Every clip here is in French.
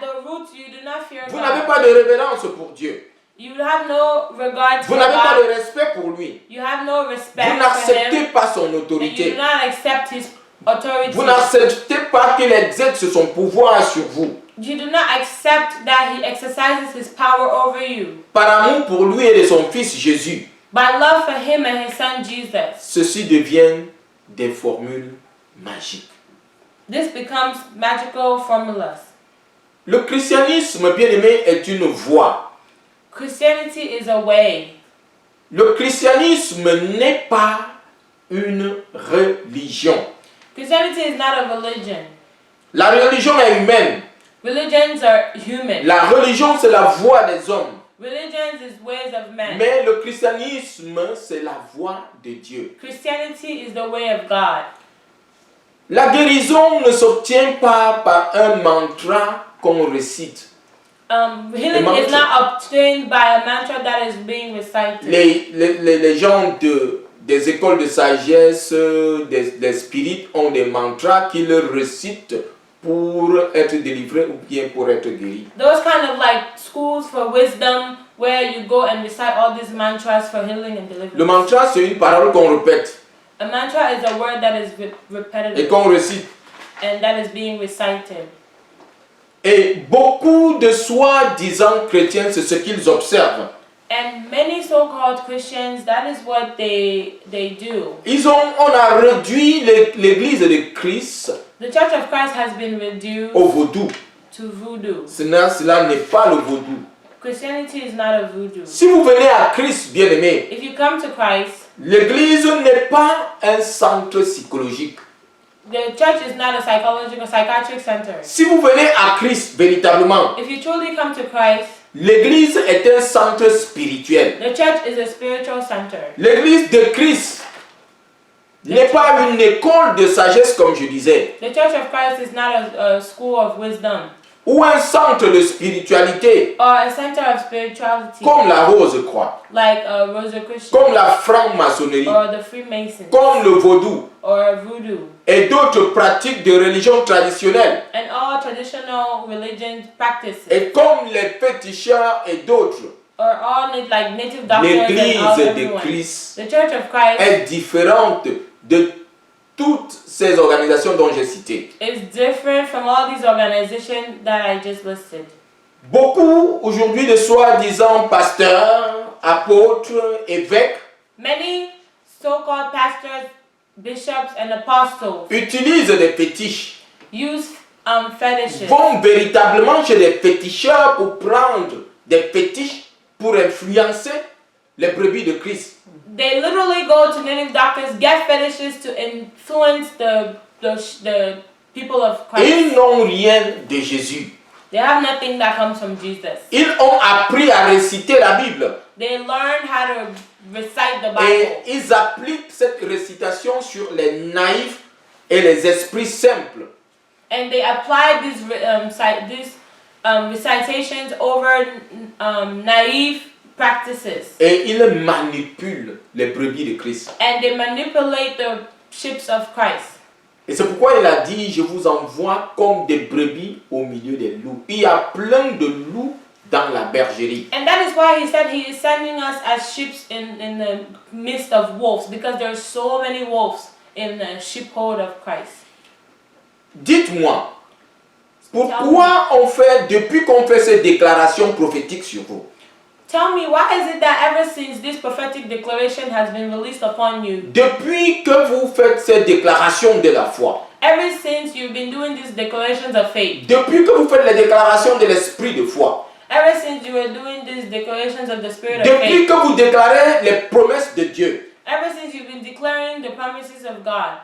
the root, you do not fear Vous God. n'avez pas de révérence pour Dieu. You have no regard Vous for n'avez pas de God. respect pour lui. You have no respect Vous for n'acceptez Him. pas son And you do autorité. not accept His authority. Vous n'acceptez pas qu'il exerce son pouvoir sur vous. You do not accept that He exercises His power over you. Par amour pour lui et de son fils Jésus, By love for Him and His Son Jesus, ceci devient des formules magiques. this becomes magical formulas. Le christianisme, bien aimé, est une voie. Christianity is a way. Le christianisme n'est pas une religion. Christianity is not a religion. La religion est humaine. Religions are human. La religion, c'est la voie des hommes. Religions is ways of men. Mais le christianisme, c'est la voie de Dieu. Christianity is the way of God. La guérison ne s'obtient pas par un mantra qu'on récite. Healing is not obtained by a mantra that is being recited. Les gens des écoles de sagesse, des spirites ont des mantras qu'ils récitent pour être délivrés ou bien pour être guéris. Those kind of like schools for wisdom where you go and recite all these mantras for healing and deliverance. Le mantra, c'est une parole qu'on répète A mantra is a word that is et repetitive qu'on récite. and that is being recited. Et beaucoup de soi-disant chrétiens, c'est ce qu'ils observent. And many so-called Christians, that is what they do. On a réduit l'église de Christ The Church of Christ has been reduced au vaudou. to voodoo. Cela n'est pas le vaudou. Christianity is not a voodoo. Si vous venez à Christ, bien-aimé, If you come to Christ, l'église n'est pas un centre psychologique. the church is not a psychiatric center. Si vous venez à Christ véritablement, If you truly come to Christ, l'église est un centre spirituel. the church is a spiritual center. L'église de Christ n'est pas une école de sagesse, comme je disais, The Church of Christ is not a school of wisdom ou un centre de spiritualité, or a center of spirituality comme la Rose-Croix, like a Rosicrucian comme la franc-maçonnerie, or the Freemasons comme le vaudou or voodoo et d'autres pratiques de religion traditionnelle, and all traditional religion practices et comme les féticheurs et d'autres. or all like native doctors and all L'église de everyone. Christ The Church of Christ est différente de toutes ces organisations dont j'ai cité. is different from all these organizations that I just listed. Beaucoup aujourd'hui de soi-disant pasteurs, apôtres, évêques Many so-called pastors, bishops, and apostles utilisent des fétiches, use fetishes. vont véritablement chez des féticheurs pour prendre des fétiches pour influencer les brebis de Christ. They literally go to native doctors, get fetishes to influence the people of Et ils Christ. n'ont rien de Jésus. They have nothing that comes from Jesus. Ils ont appris à réciter la Bible. They learn how to recite the Et Bible. ils appliquent cette récitation sur les naïfs et les esprits simples. And they apply these recitations over naive practices. Et ils manipulent les brebis de Christ. And they manipulate the sheep of Christ. Et c'est pourquoi il a dit, je vous envoie comme des brebis au milieu des loups. Il y a plein de loups dans la bergerie. And that is why he said he is sending us as sheep in the midst of wolves, because there are so many wolves in the sheepfold of Christ. Dites-moi, pourquoi on fait, depuis qu'on fait ces déclarations prophétiques sur vous, Tell me, why is it that ever since this prophetic declaration has been released upon you, depuis que vous faites ces déclarations de la foi, ever since you've been doing these declarations of faith, depuis que vous faites les déclarations de l'esprit de foi, ever since you were doing these declarations of the spirit of depuis faith, que vous déclarez les promesses de Dieu, ever since you've been declaring the promises of God,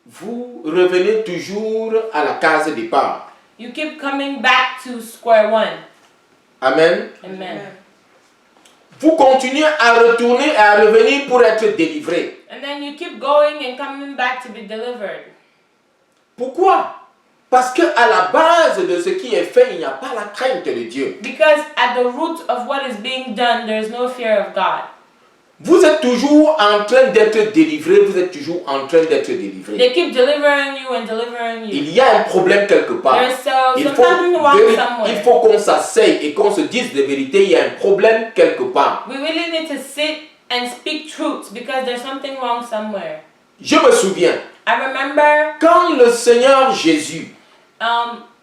vous revenez toujours à la case départ. you keep coming back to square one. Amen. Amen. Vous continuez à retourner et à revenir pour être délivré. And then you keep going and coming back to be delivered. Pourquoi? Parce que à la base de ce qui est fait, il n'y a pas la crainte de Dieu. Because at the root of what is being done, there is no fear of God. Vous êtes toujours en train d'être délivré, vous êtes toujours en train d'être délivré. They keep delivering you and delivering you. Il y a un problème quelque part. There's Il something wrong somewhere. faut qu'on s'asseye et qu'on se dise de vérité, il y a un problème quelque part. We really need to sit and speak truth because there's something wrong somewhere. Je me souviens, I remember quand le Seigneur Jésus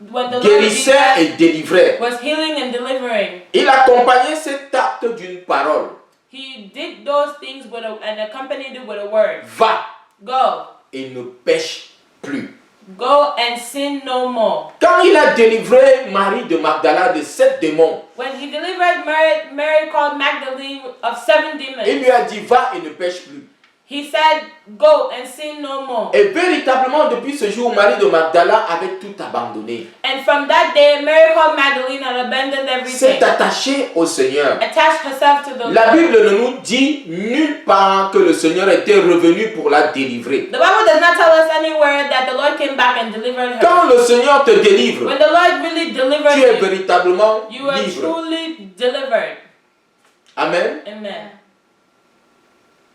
when the Lord guérissait Jesus et délivrait, was healing and delivering. il accompagnait cet acte d'une parole. He did those things and accompanied it with a word. Va Go. et ne pêche plus. Go and sin no more. Quand il a délivré Marie de Magdala de 7 démons, When he delivered Mary called Magdalene of 7 demons, il lui a dit va et ne pêche plus. he said, go and sin no more. Et véritablement depuis ce jour, Marie de Magdala avait tout abandonné. And from that day, Mary called Magdalene and abandoned everything. S'est attachée au Seigneur. Attached herself to the La Lord. Bible ne nous dit nulle part que le Seigneur était revenu pour la délivrer. The Bible does not tell us anywhere that the Lord came back and delivered her. Quand le Seigneur te délivre, When the Lord really delivers tu es you, véritablement you are libre. truly delivered. Amen. Amen.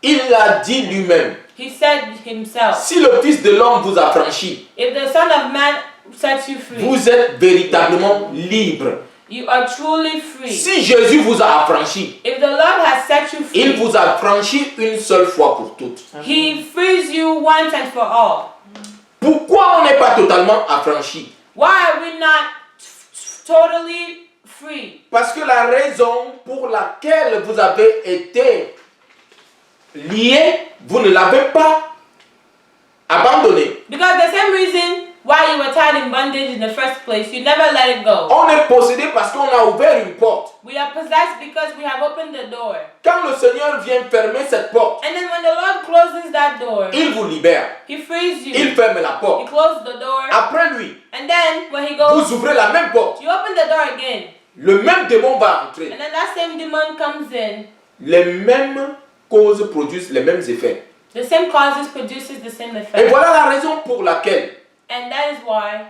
Il l'a dit lui-même. He said himself, Si le Fils de l'homme vous a franchi, if the Son of Man sets you free, vous êtes véritablement libre. you are truly free. Si Jésus vous a affranchi, If the Lord has set you free, il vous a franchi une seule fois pour toutes. He frees you once and for all. Pourquoi on n'est pas totalement affranchi? Why are we not totally free? Parce que la raison pour laquelle vous avez été lié, vous ne l'avez pas abandonné. Because the same reason why you were tied in bondage in the first place, you never let it go. On est possédé parce qu'on a ouvert une porte. We are possessed because we have opened the door. Quand le Seigneur vient fermer cette porte, And then when the Lord closes that door, il vous libère. He frees you. Il ferme la He porte. closes the door. Après lui, And then when He goes, vous ouvrez la même porte. you open the door again. Le même démon va entrer. And then that same demon comes in. Les mêmes causes produisent les mêmes effets. The same causes produces the same Et effect. voilà la raison pour laquelle And that is why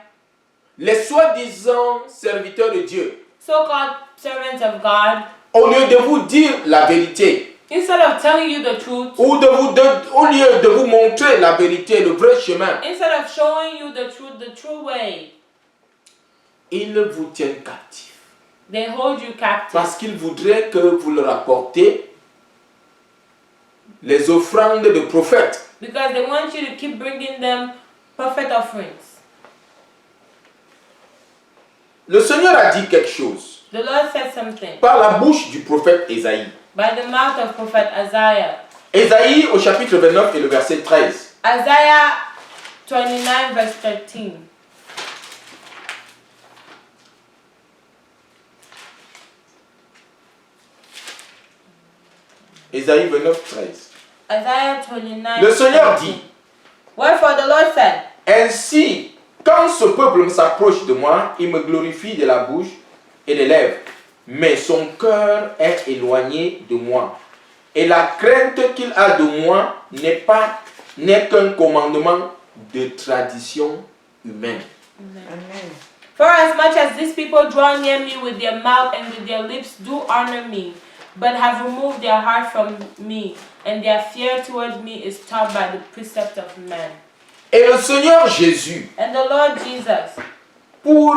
les soi-disant serviteurs de Dieu, so-called servants of God, au lieu de vous dire la vérité, instead of telling you the truth, ou au lieu de vous montrer la vérité, le vrai chemin, instead of showing you the true way, ils vous tiennent captifs. they hold you captive. Parce qu'ils voudraient que vous leur apportez les offrandes de prophètes. Because they want you to keep bringing them prophet offerings. Le Seigneur a dit quelque chose The Lord said something par la bouche du prophète Ésaïe. by the mouth of prophet Isaiah. Ésaïe au chapitre 29 et le verset 13. Isaiah 29 verse 13. Ésaïe 29, 13. Isaiah 29 Le Seigneur 13. dit, Wherefore the Lord said, ainsi, quand ce peuple s'approche de moi, il me glorifie de la bouche et des lèvres, mais son cœur est éloigné de moi. Et la crainte qu'il a de moi n'est qu'un commandement de tradition humaine. Amen. For as much as these people draw near me with their mouth and with their lips do honor me, but have removed their heart from me, and their fear toward me is taught by the precept of men. Et le Seigneur Jésus, And the Lord Jesus, pour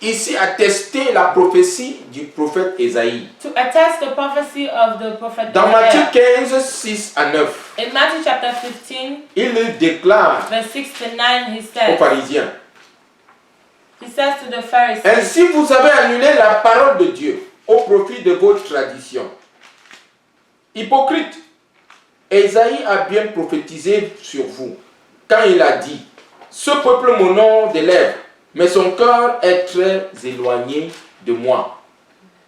ici attester la prophétie du prophète Ésaïe, to attest the prophecy of the prophet dans Matthieu Isaiah, 15, 6 à 9, in Matthew chapter 15, il déclare verse 6 to 9, aux says pharisiens, to the Pharisees, ainsi vous avez annulé la parole de Dieu au profit de vos traditions. Hypocrite, Ésaïe a bien prophétisé sur vous quand il a dit, ce peuple m'honore des lèvres, mais son cœur est très éloigné de moi.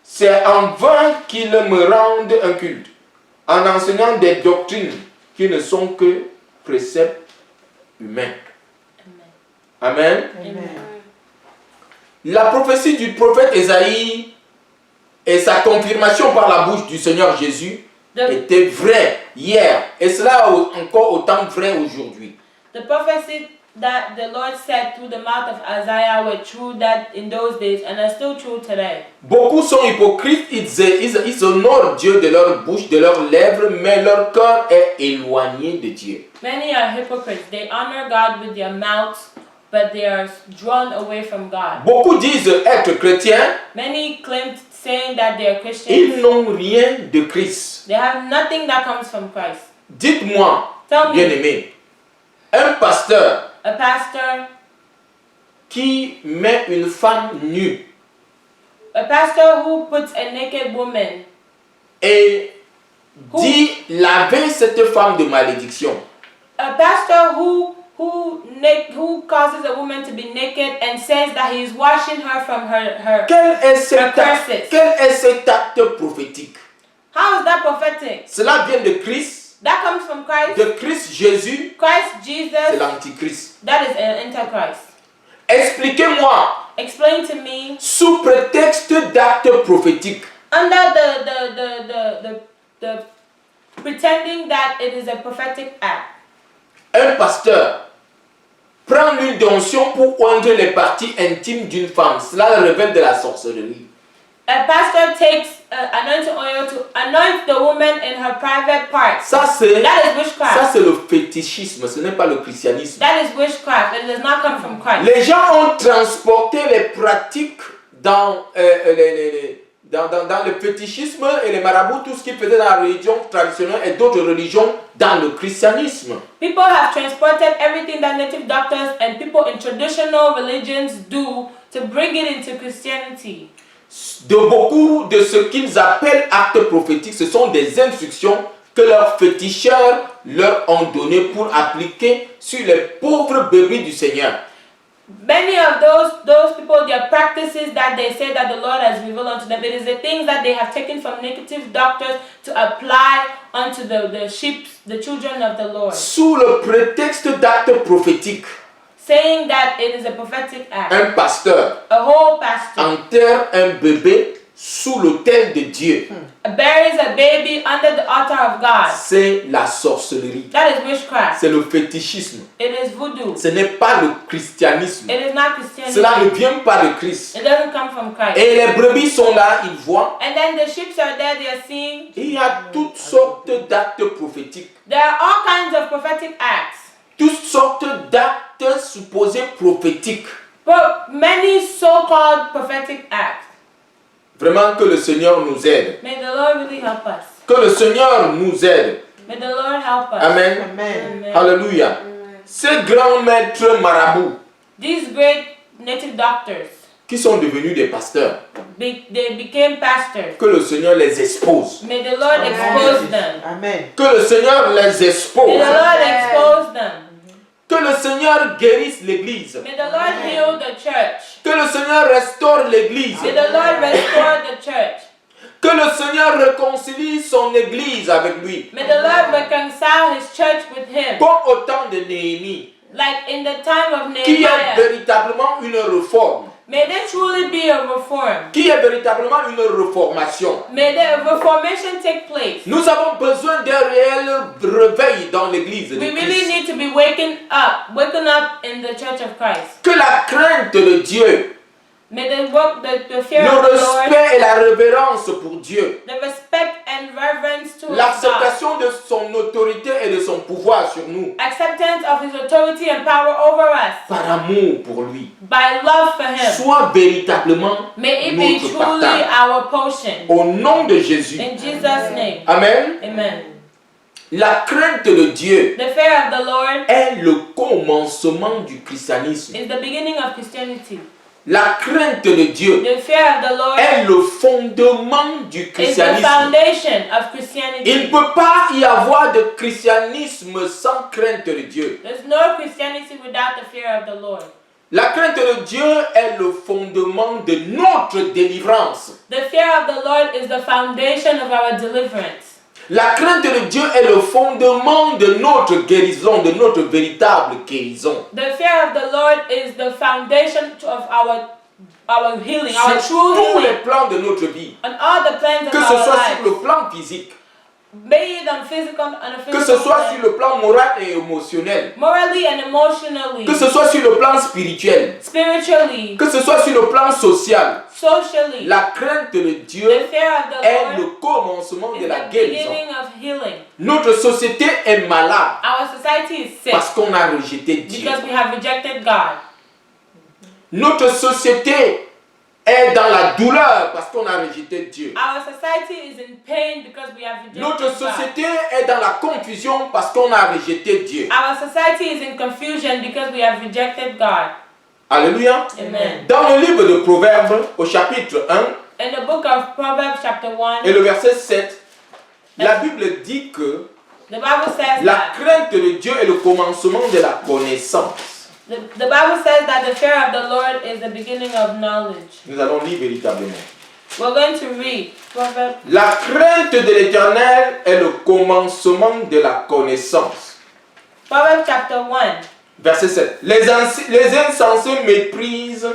C'est en vain qu'ils me rendent un culte, en enseignant des doctrines qui ne sont que préceptes humains. Amen. Amen. La prophétie du prophète Ésaïe et sa confirmation par la bouche du Seigneur Jésus était vraie hier et cela est encore autant vrai aujourd'hui. The prophecy that the Lord said through the mouth of Isaiah were true that in those days and are still true today. Beaucoup sont hypocrites, ils honorent Dieu de leur bouche, de leurs lèvres, mais leur cœur est éloigné de Dieu. Many are hypocrites. They honor God with their mouths, but they are drawn away from God. Beaucoup disent être chrétiens, Many claim saying that they are Christians. ils n'ont rien de Christ. They have nothing that comes from Christ. Dites-moi, Tell me, bien-aimé, un pasteur a pastor qui met une femme nue who puts a naked woman et dit laver cette femme de malédiction. a pastor who causes a woman to be naked and says that he is washing her from her Quel est cet acte, curses. quel est cet acte prophétique? How is that prophetic? Cela vient de Christ, That comes from Christ. de Christ Jésus, Christ c'est Jesus, l'antichrist. that is an antichrist. Expliquez-moi, Explain to me, sous prétexte d'acte prophétique, under the pretending that it is a prophetic act, un pasteur prend l'huile d'onction pour oindre les parties intimes d'une femme. Cela révèle de la sorcellerie. a pastor takes anointing oil to anoint the woman in her private parts. Ça c'est That is witchcraft. le fétichisme, ce n'est pas le christianisme. That is witchcraft. It does not come from Christ. Les gens ont transporté les pratiques dans le fétichisme et les marabouts, tout ce qu'ils faisaient dans la religion traditionnelle et d'autres religions dans le christianisme. People have transported everything that native doctors and people in traditional religions do to bring it into Christianity. De beaucoup de ce qu'ils appellent actes prophétiques, ce sont des instructions que leurs féticheurs leur ont données pour appliquer sur les pauvres bébés du Seigneur. Many of those people, their practices that they say that the Lord has revealed unto them, it is the things that they have taken from native doctors to apply unto the sheep, the children of the Lord. Sous le prétexte d'actes prophétiques, Saying that it is a prophetic act. un pasteur A whole pastor enterre un bébé sous l'autel de Dieu. buries a baby under the altar of God. C'est la sorcellerie. That is witchcraft. C'est le fétichisme. It is voodoo. Ce n'est pas le christianisme. It is not Christianity. Cela ne vient pas de Christ. It doesn't come from Christ. Et les brebis sont là, ils voient. And then the sheep are there, they are seeing. Il y a toutes sortes d'actes prophétiques. There are all kinds of prophetic acts. Toutes sortes d'actes supposés prophétiques. But many so-called prophetic acts. Vraiment que le Seigneur nous aide. May the Lord really help us. Que le Seigneur nous aide. May the Lord help us. Amen. Amen. Alléluia. Ces grands maîtres marabouts These great native doctors, qui sont devenus des pasteurs, they became pastors. que le Seigneur les expose. May the Lord expose them. Amen. Que le Seigneur les May the expose. Lord expose them. Que le Seigneur guérisse l'Église. May the Lord heal the church. Que le Seigneur restaure l'Église. May the Lord restore the church. Que le Seigneur réconcilie son Église avec lui. May the Lord reconcile his church with him. Comme au temps de Néhémie, Like in the time of qui est Nehemiah. véritablement une réforme. May there truly be a reform. Qui est véritablement une reformation. May the reformation take place. Nous avons besoin d'un réel réveil dans l'Église de We really Christ. need to be waking up in the church of Christ. Que la crainte de Dieu, May the fear le of the Lord, respect et la révérence pour Dieu, the respect and reverence to God, l'acceptation de son autorité et de son pouvoir sur nous, acceptance of his authority and power over us, par amour pour lui, by love for him. soit véritablement May it be notre truly partage. our potion. Au nom de Jésus. In Jesus' name. Amen. Amen. La crainte de Dieu The fear of the Lord est le commencement du christianisme. is the beginning of Christianity. La crainte de Dieu The fear of the Lord est le fondement du is the christianisme. foundation of Il Christianity. ne peut pas y avoir de christianisme sans crainte de Dieu. There's no Christianity without the fear of the Lord. La crainte de Dieu est le fondement de notre délivrance. The fear of the Lord is the foundation of our deliverance. La crainte de Dieu est le fondement de notre guérison, de notre véritable guérison. The fear of the Lord is the foundation of our healing, our Sur true tous les healing, plans de notre vie. on all the plans of Que ce our soit sur lives. le plan physique, be it on physical, on a Que physical ce soit plan, sur le plan moral et émotionnel. morally and emotionally, Que ce soit sur le plan spirituel. spiritually, Que ce soit sur le plan social. socially. La crainte de Dieu The fear of the est le Lord commencement is de la the guérison. beginning of healing. Notre société est malade Our society is sick parce qu'on a rejeté Dieu. because we have rejected God. Notre société est dans la douleur parce qu'on a rejeté Dieu. Our society is in pain because we have rejected Notre God. société est dans la confusion parce qu'on a rejeté Dieu. Our society is in confusion because we have rejected God. Alléluia. Amen. Dans le livre de Proverbes, au chapitre 1 In the book of Proverbs chapter 1, et le verset 7, la Bible dit que the Bible says la that crainte de Dieu est le commencement de la connaissance. the Bible says that the fear of the Lord is the beginning of knowledge. Nous allons lire véritablement. We're going to read Proverbs. La crainte de l'Éternel est le commencement de la connaissance. Proverbs chapter 1. Verset 7. Les insensés méprisent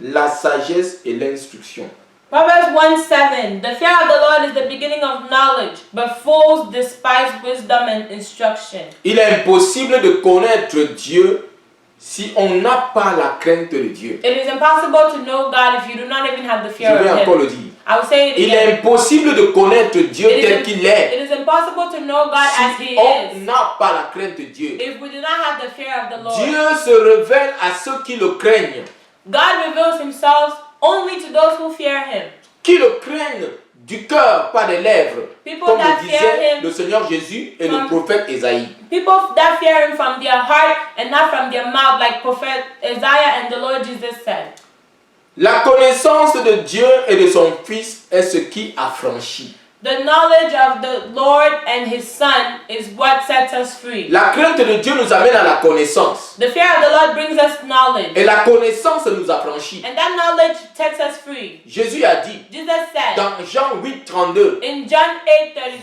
la sagesse et l'instruction. Proverbs 1:7. The fear of the Lord is the beginning of knowledge, but fools despise wisdom and instruction. Il est impossible de connaître Dieu si on n'a pas la crainte de Dieu. It is impossible to know God if you do not even have the Je fear vais of encore Him. le dire. I will say it Il again. est impossible de connaître Dieu tel qu'il est It is impossible to know God as si He on is n'a pas la crainte de Dieu. if we do not have the fear of the Lord. Dieu se révèle à ceux qui le craignent. God reveals Himself only to those who fear Him. Qui le craignent du cœur, pas des lèvres. People Comme that le fear disait Him, le Seigneur Jésus et le from- prophète Ésaïe. people that fear Him from their heart and not from their mouth, like Prophet Isaiah and the Lord Jesus said. La connaissance de Dieu et de son Fils est ce qui affranchit. The knowledge of the Lord and His Son is what sets us free. La crainte de Dieu nous amène à la connaissance. The fear of the Lord brings us knowledge, Et la connaissance nous affranchit. and that knowledge sets us free. Jésus a dit Jesus said dans Jean 8, 32, in John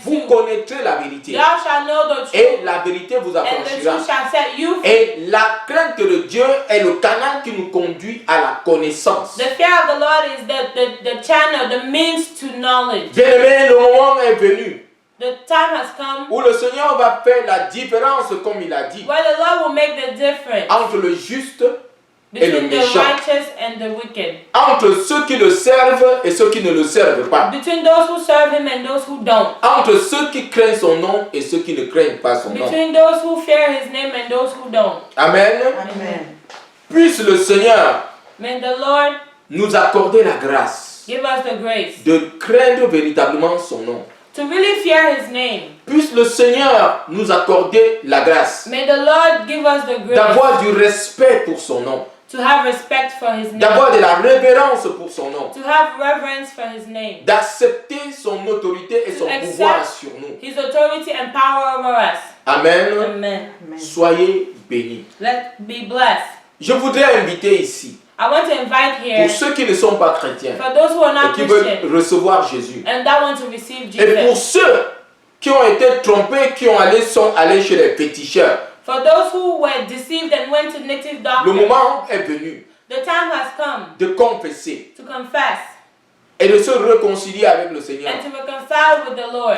vous 8:32, connaîtrez la vérité "Thou shalt know the truth, et la vérité vous and the affranchira. truth shall set you free." Et la crainte de Dieu est le canal qui nous conduit à la connaissance. The fear of the Lord is the channel, the means to knowledge. Bien-aimé, le moment est venu The time has come où le Seigneur va faire la différence, comme il a dit, where the Lord will make the difference entre le juste et le between the méchant, righteous and the wicked, entre ceux qui le servent et ceux qui ne le servent pas, between those who serve Him and those who don't, entre ceux qui craignent son nom et ceux qui ne craignent pas son nom. between those who fear His name and those who don't. Amen. Amen. Puisse le Seigneur May the Lord nous accorder la grâce give us the grace de craindre véritablement son nom. to really fear His name. Puisse le Seigneur nous accorder la grâce May the Lord give us the grace d'avoir du respect pour son nom, to have respect for His name, d'avoir de la révérence pour son nom, to have reverence for His name, d'accepter son autorité et son To pouvoir accept sur nous. His authority and power over us. Amen. Amen. Amen. Soyez bénis. Let's be blessed. Je voudrais inviter ici, I want to invite here, pour ceux qui ne sont pas chrétiens for those who are et not qui veulent Christian recevoir Jésus, and that want to receive et pour Jesus, ceux qui ont été trompés, sont allés chez les féticheurs, for those who were deceived and went to native le doctors, moment est venu the time has come de confesser to confess et de se réconcilier avec le Seigneur. and to reconcile with the Lord.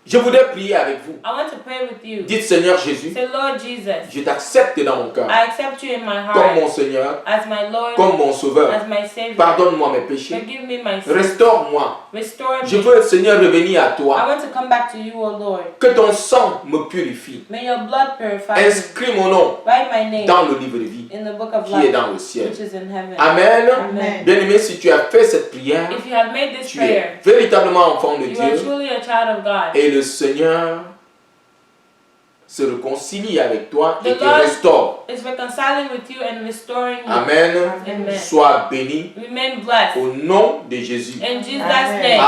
Je voudrais prier avec vous. I want to pray with you. Dites, Seigneur Jésus, Say, Lord Jesus, je t'accepte dans mon cœur I accept you in my comme heart mon Seigneur, as my Lord, comme mon Sauveur. as my Savior. Pardonne-moi mes péchés. Forgive me my sins. Restaure-moi. Restore Je me. veux, Seigneur, revenir à I toi. want to come back to you, O Lord. Que ton sang me purifie. May your blood purify me. Inscris mon nom Write my name dans le livre de vie in the book of qui est life, dans le ciel. which is in heaven. Amen. Amen. Bien-aimé, si tu as fait cette prière, If you have made this tu es prayer, véritablement enfant de you are Dieu truly a child of God. et le Seigneur se réconcilie avec toi et The te Lord restaure. is reconciling with you and restoring you. Amen. Amen. Sois béni Remain blessed. au nom de Jésus. In Jesus' Amen. name.